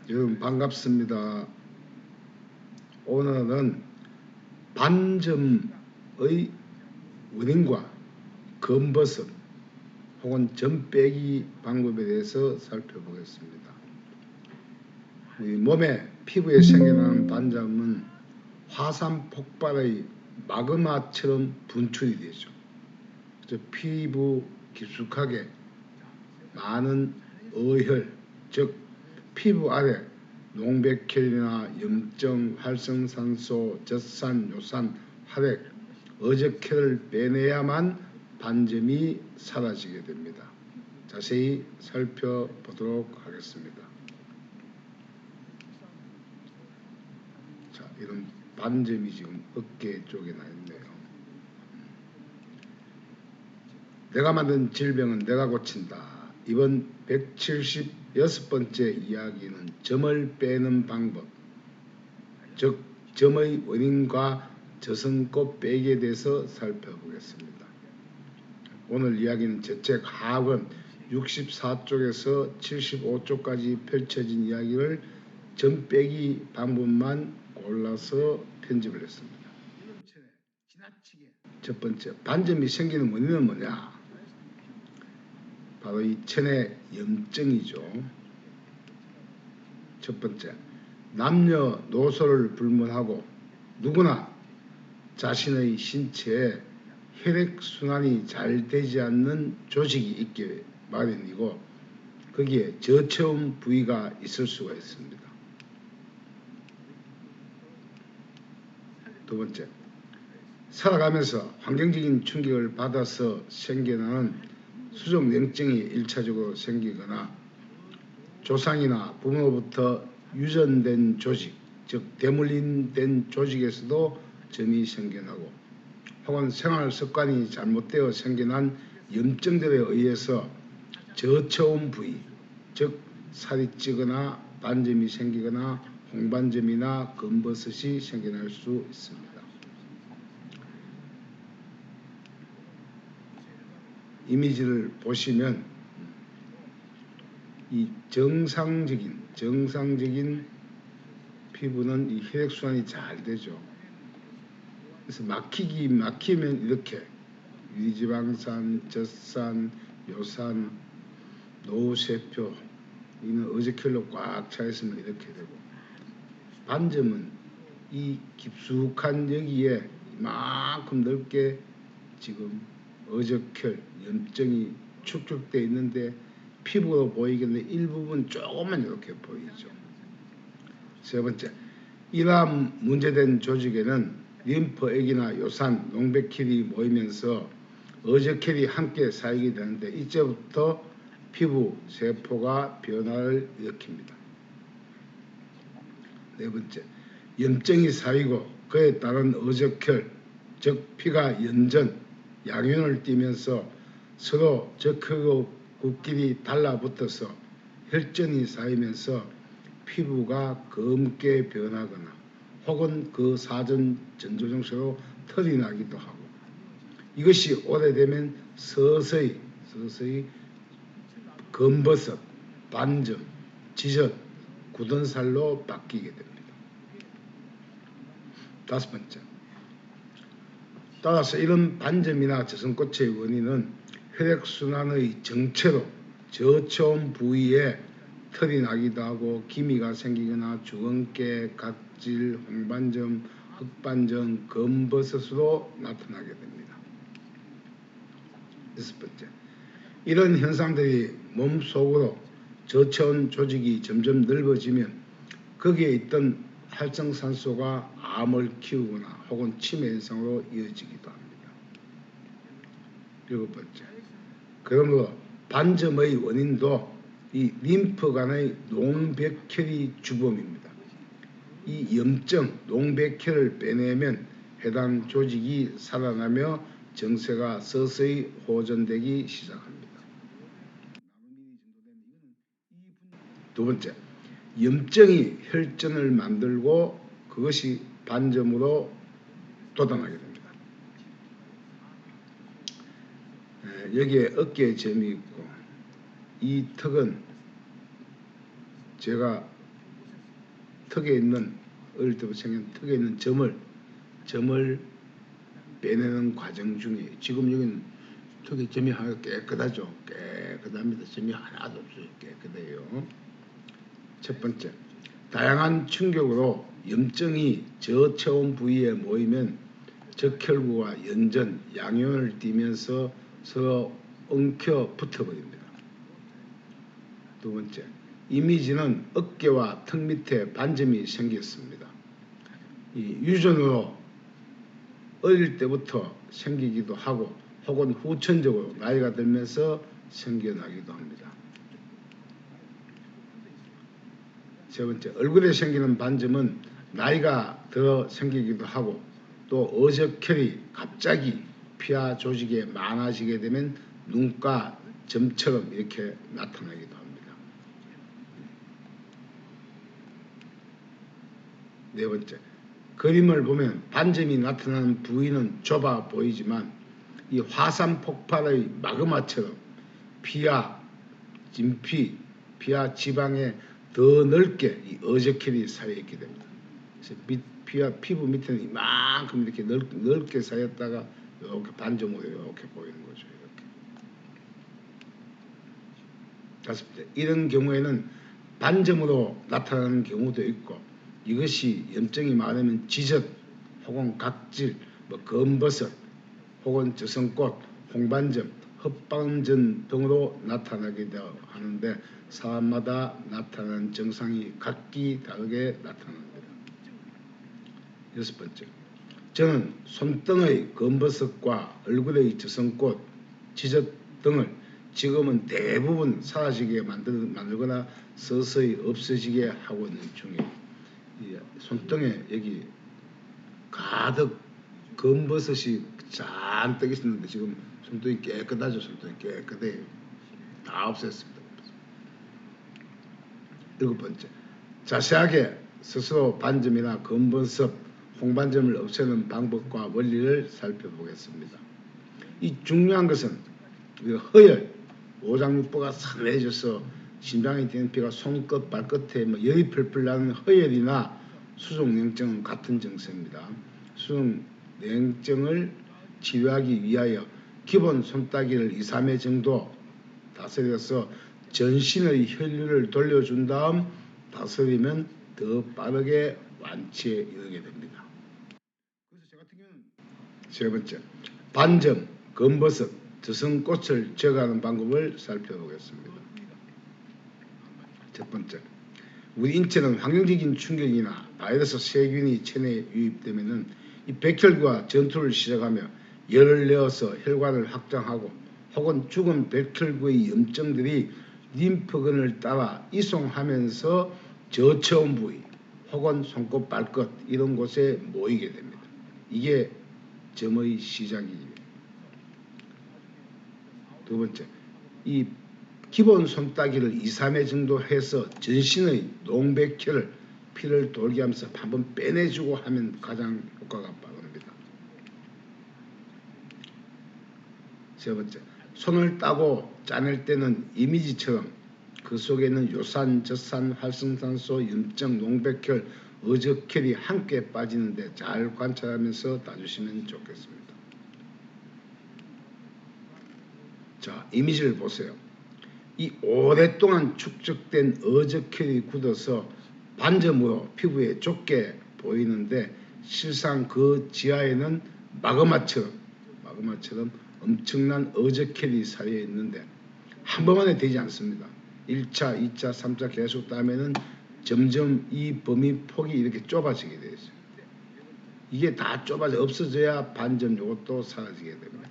여러분 반갑습니다. 오늘은 반점의 원인과 검버섯 혹은 점 빼기 방법에 대해서 살펴보겠습니다. 우리 몸에 피부에 생겨나는 반점은 화산 폭발의 마그마처럼 분출이 되죠. 그래서 피부 깊숙하게 많은 어혈, 즉 피부 아래 농백혈이나 염증, 활성산소, 젖산, 요산, 활액, 어적혈을 빼내야만 반점이 사라지게 됩니다. 자세히 살펴보도록 하겠습니다. 자, 이런 반점이 지금 어깨 쪽에 나 있네요. 내가 만든 질병은 내가 고친다. 이번 176번째 이야기는 점을 빼는 방법, 즉 점의 원인과 저성고 빼기에 대해서 살펴보겠습니다. 오늘 이야기는 제 책 하권 64쪽에서 75쪽까지 펼쳐진 이야기를 점 빼기 방법만 골라서 편집을 했습니다. 첫 번째, 반점이 생기는 원인은 뭐냐? 바로 이 천의 염증이죠. 첫 번째, 남녀노소를 불문하고 누구나 자신의 신체에 혈액순환이 잘 되지 않는 조직이 있기 마련이고 거기에 저체온 부위가 있을 수가 있습니다. 두 번째, 살아가면서 환경적인 충격을 받아서 생겨나는 수족냉증이 1차적으로 생기거나 조상이나 부모부터 유전된 조직, 즉 대물림된 조직에서도 점이 생겨나고 혹은 생활 습관이 잘못되어 생겨난 염증들에 의해서 저체온 부위, 즉 살이 찌거나 반점이 생기거나 홍반점이나 검버섯이 생겨날 수 있습니다. 이미지를 보시면 이 정상적인 피부는 이 혈액순환이 잘 되죠. 그래서 막히면 이렇게 유지방산, 젖산, 요산, 노쇠표 이는 어적혈로 꽉 차 있으면 이렇게 되고 반점은 이 깊숙한 여기에 이만큼 넓게 지금 어적혈, 염증이 축적되어 있는데 피부로 보이겠는데 일부분 조금만 이렇게 보이죠. 세 번째, 이러한 문제된 조직에는 림프액이나 요산, 농백혈이 모이면서 어적혈이 함께 쌓이게 되는데 이때부터 피부 세포가 변화를 일으킵니다. 네 번째, 염증이 쌓이고 그에 따른 어적혈, 즉 피가 연전, 양윤을 띠면서 서로 적혈구끼리 달라붙어서 혈전이 쌓이면서 피부가 검게 변하거나 혹은 그 사전 전조증세로 털이 나기도 하고 이것이 오래되면 서서히 검버섯, 반점, 지젖, 굳은 살로 바뀌게 됩니다. 다섯 번째, 따라서 이런 반점이나 저성고체의 원인은 혈액순환의 정체로 저체온 부위에 털이 나기도 하고 기미가 생기거나 주근깨, 각질, 홍반점, 흑반점, 검버섯으로 나타나게 됩니다. 여섯 번째, 이런 현상들이 몸속으로 저체온 조직이 점점 넓어지면 거기에 있던 활성산소가 암을 키우거나 혹은 치매 현상으로 이어지기도 합니다. 일곱 번째, 그러므로 반점의 원인도 이 림프관의 농백혈이 주범입니다. 이 염증, 농백혈을 빼내면 해당 조직이 살아나며 정세가 서서히 호전되기 시작합니다. 두 번째, 염증이 혈전을 만들고 그것이 반점으로 돋아나게 됩니다. 여기에 어깨에 점이 있고 이 턱은 제가 턱에 있는 어릴 때부터 생긴 턱에 있는 점을 빼내는 과정 중에 지금 여기는 턱에 점이 하나 깨끗하죠. 깨끗합니다. 점이 하나도 없어요. 깨끗해요. 첫 번째, 다양한 충격으로 염증이 저체온 부위에 모이면 적혈구와 연전, 양ион을 띠면서 서로 엉켜 붙어버립니다. 두 번째, 이미지는 어깨와 턱 밑에 반점이 생겼습니다. 이 유전으로 어릴 때부터 생기기도 하고 혹은 후천적으로 나이가 들면서 생겨나기도 합니다. 세 번째, 얼굴에 생기는 반점은 나이가 들어 생기기도 하고 또 어적혈이 갑자기 피하 조직에 많아지게 되면 눈가 점처럼 이렇게 나타나기도 합니다. 네 번째, 그림을 보면 반점이 나타나는 부위는 좁아 보이지만 이 화산 폭발의 마그마처럼 피하, 진피, 피하 지방에 더 넓게 이 어적혈이 쌓여있게 됩니다. 그래서 피부 밑에는 이만큼 이렇게 넓게 쌓였다가 이렇게 반점으로 이렇게 보이는 거죠. 이렇게. 다섯 번째, 이런 경우에는 반점으로 나타나는 경우도 있고 이것이 염증이 많으면 지젖 혹은 각질, 검버섯 혹은 저성꽃, 홍반점, 헛반점 등으로 나타나기도 하는데 사람마다 나타나는 증상이 각기 다르게 나타납니다. 여섯 번째, 저는 손등의 검버섯과 얼굴의 저성꽃, 지젖 등을 지금은 대부분 사라지게 만들거나 서서히 없어지게 하고 있는 중이에요. 손등에 여기 가득 검버섯이 잔뜩 있었는데 지금 손등이 깨끗하죠. 손등이 깨끗해요. 다 없앴습니다. 일곱 번째, 자세하게 스스로 반점이나 검버섯, 홍반점을 없애는 방법과 원리를 살펴보겠습니다. 이 중요한 것은 허열, 오장육부가 서늘해져서 심장이 뛰는 피가 손끝, 발끝에 열이 펄펄 나는 허열이나 수족냉증은 같은 증세입니다. 수족냉증을 치료하기 위하여 기본 손따기를 2, 3회 정도 다스려서 전신의 혈류를 돌려준 다음 다스리면 더 빠르게 완치에 이르게 됩니다. 그래서 저 같은 경우는 세 번째, 반점, 검버섯, 저성꽃을 제거하는 방법을 살펴보겠습니다. 첫 번째, 우리 인체는 환경적인 충격이나 바이러스, 세균이 체내에 유입되면 이 백혈구가 전투를 시작하며 열을 내어서 혈관을 확장하고 혹은 죽은 백혈구의 염증들이 림프근을 따라 이송하면서 저체온 부위 혹은 손끝, 발끝 이런 곳에 모이게 됩니다. 이게 점의 시작입니다. 두 번째, 이 기본 손따기를 2, 3회 정도 해서 전신의 농백혈을 피를 돌게 하면서 한번 빼내주고 하면 가장 효과가 빠릅니다. 세 번째, 손을 따고 짜낼 때는 이미지처럼 그 속에는 요산, 젖산, 활성산소, 염증, 농백혈, 어적혈이 함께 빠지는데 잘 관찰하면서 따주시면 좋겠습니다. 자, 이미지를 보세요. 이 오랫동안 축적된 어적혈이 굳어서 반점으로 피부에 좁게 보이는데 실상 그 지하에는 마그마처럼 엄청난 어적혈이 쌓여 있는데 한 번만에 되지 않습니다. 1차, 2차, 3차 계속 따면은 점점 이 범위 폭이 이렇게 좁아지게 되어 있어요. 이게 다 좁아져 없어져야 반점 요것도 사라지게 됩니다.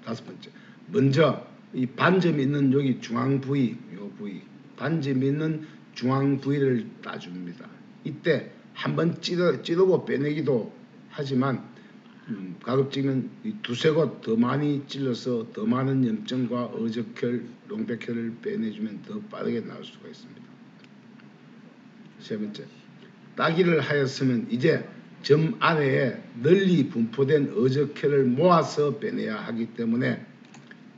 다섯 번째, 먼저 이 반점이 있는 여기 중앙 부위, 요 부위, 반점이 있는 중앙 부위를 따줍니다. 이때 한번 찌르고 빼내기도 하지만 가급적이면 두세 곳 더 많이 찔러서 더 많은 염증과 어적혈, 농백혈을 빼내주면 더 빠르게 나을 수가 있습니다. 세 번째, 따기를 하였으면 이제 점 안에 널리 분포된 어적혈을 모아서 빼내야 하기 때문에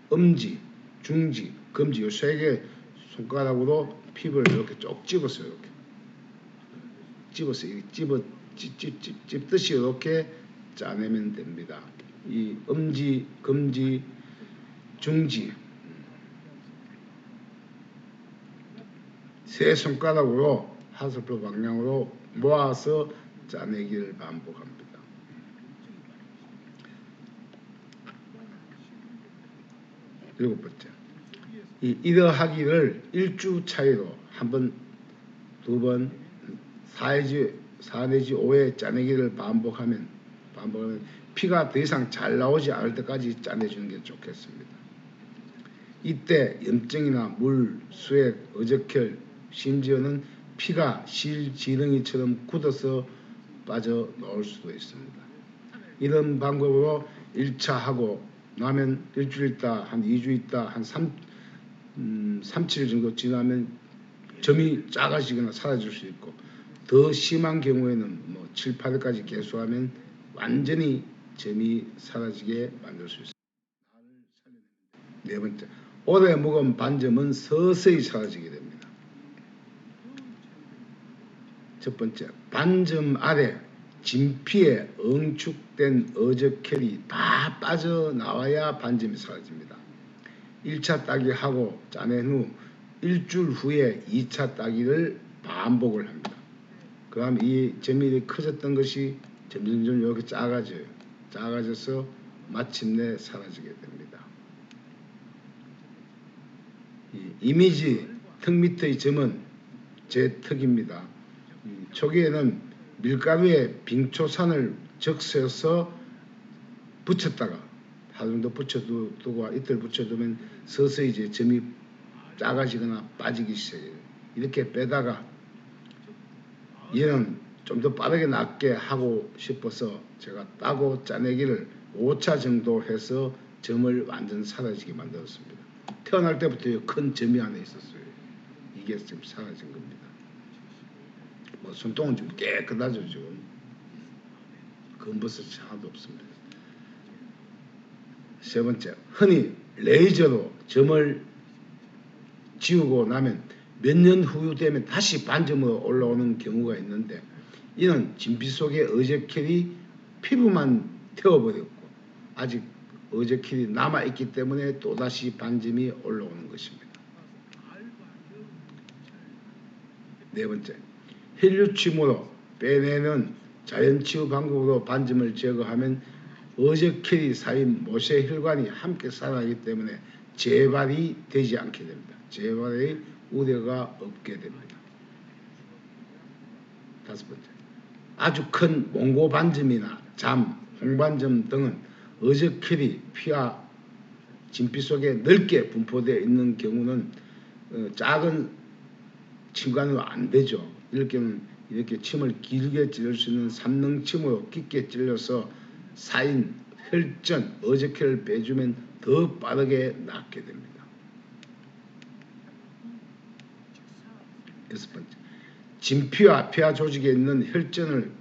엄지, 중지, 검지 이 세 개 손가락으로 피부를 이렇게 쭉 집었어요. 이렇게 집었어요. 찝듯이 이렇게 짜내면 됩니다. 이 엄지, 검지, 중지 세 손가락으로 하수표 방향으로 모아서 짜내기를 반복합니다. 일곱 번째, 이러하기를 일주 차이로 한 번, 두 번, 4 내지 5회 짜내기를 반복하면 피가 더 이상 잘 나오지 않을 때까지 짜내주는 게 좋겠습니다. 이때 염증이나 물, 수액, 어저결, 심지어는 피가 실지렁이처럼 굳어서 빠져나올 수도 있습니다. 이런 방법으로 1차 하고 나면 일주일 있다, 한 2주 있다, 한 3-7일 정도 지나면 점이 작아지거나 사라질 수 있고, 더 심한 경우에는 7-8일까지 계속하면 완전히 점이 사라지게 만들 수 있습니다. 네 번째, 오래 묵은 반점은 서서히 사라지게 됩니다. 첫 번째, 반점 아래 진피에 응축된 어저켈이 다 빠져나와야 반점이 사라집니다. 1차 따기 하고 짜낸 후 일주일 후에 2차 따기를 반복을 합니다. 그럼 이 점이 커졌던 것이 점점점 이렇게 작아져요. 작아져서 마침내 사라지게 됩니다. 이미지 턱 밑의 점은 제 턱입니다. 초기에는 밀가루에 빙초산을 적셔서 붙였다가 하루 정도 붙여두고 이틀 붙여두면 서서히 이제 점이 작아지거나 빠지기 시작해요. 이렇게 빼다가 얘는 좀 더 빠르게 낫게 하고 싶어서 제가 따고 짜내기를 5차 정도 해서 점을 완전 사라지게 만들었습니다. 태어날 때부터 큰 점이 안에 있었어요. 이게 지금 사라진 겁니다. 손등은 좀 깨끗하죠. 지금 검버섯이 하나도 없습니다. 세 번째, 흔히 레이저로 점을 지우고 나면 몇 년 후 되면 다시 반점으로 올라오는 경우가 있는데, 이는 진피 속의 어저켈이 피부만 태워버렸고 아직 어저켈이 남아있기 때문에 또다시 반점이 올라오는 것입니다. 네 번째, 혈류침으로 빼내는 자연치유 방법으로 반점을 제거하면 어저켈이 쌓인 모세혈관이 함께 살아나기 때문에 재발이 되지 않게 됩니다. 재발의 우려가 없게 됩니다. 다섯 번째, 아주 큰 몽고 반점이나 잠, 홍반점 등은 어저켈이 피와 진피 속에 넓게 분포되어 있는 경우는 작은 침관으로 안 되죠. 이럴 경우는 이렇게 침을 길게 찌를 수 있는 삼능침으로 깊게 찔러서 쌓인 혈전, 어저켈을 빼주면 더 빠르게 낫게 됩니다. 여섯 번째, 진피와 폐하 조직에 있는 혈전,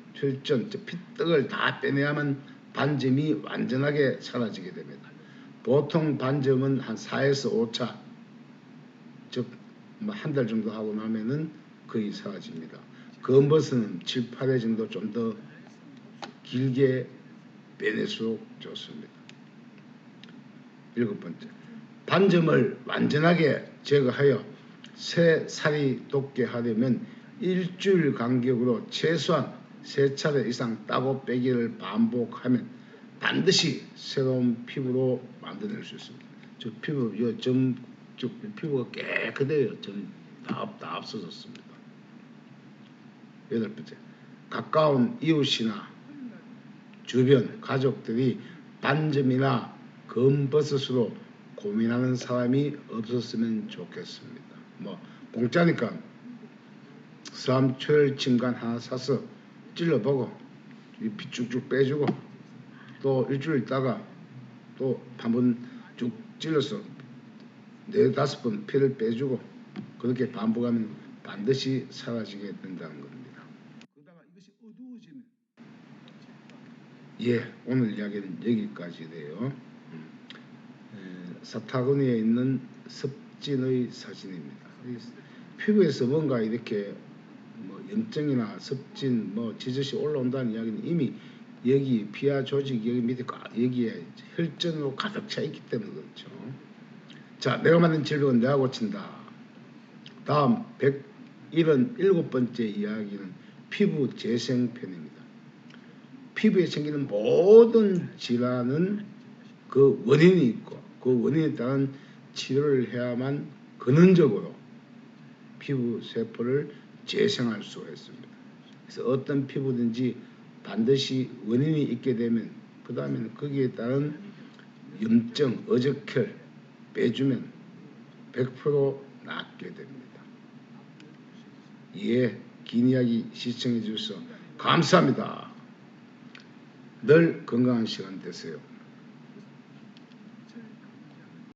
피떡을 다 빼내야만 반점이 완전하게 사라지게 됩니다. 보통 반점은 한 4에서 5차, 즉 한 달 정도 하고 나면은 거의 사라집니다. 검버섯은 7-8회 정도 좀 더 길게 빼낼수록 좋습니다. 일곱 번째, 반점을 완전하게 제거하여 새 살이 돋게 하려면 일주일 간격으로 최소한 3차례 이상 따고 빼기를 반복하면 반드시 새로운 피부로 만들어낼 수 있습니다. 저 피부, 피부가 깨끗해요. 점 다 없어졌습니다. 여덟 번째, 가까운 이웃이나 주변 가족들이 반점이나 검버섯으로 고민하는 사람이 없었으면 좋겠습니다. 공짜니까 수암초열 침관 하나 사서 찔러보고 피 쭉쭉 빼주고 또 일주일 있다가 또 한 번 쭉 찔러서 4-5번 피를 빼주고 그렇게 반복하면 반드시 사라지게 된다는 겁니다. 그러다가 이것이 어두워지면 오늘 이야기는 여기까지네요. 사타구니에 있는 습진의 사진입니다. 이 피부에서 뭔가 이렇게 뭐 염증이나 습진, 뭐 지저시 올라온다는 이야기는 이미 여기 피하 조직 여기 밑에 여기에 혈전으로 가득 차 있기 때문에 그렇죠. 자, 내가 만든 질병은 내가 고친다. 다음 177번째 이야기는 피부 재생편입니다. 피부에 생기는 모든 질환은 그 원인이 있고 그 원인에 따른 치료를 해야만 근원적으로 피부 세포를 재생할 수가 있습니다. 그래서 어떤 피부든지 반드시 원인이 있게 되면 그 다음에는 거기에 따른 염증, 어적혈 빼주면 100% 낫게 됩니다. 예, 긴 이야기 시청해 주셔서 감사합니다. 늘 건강한 시간 되세요.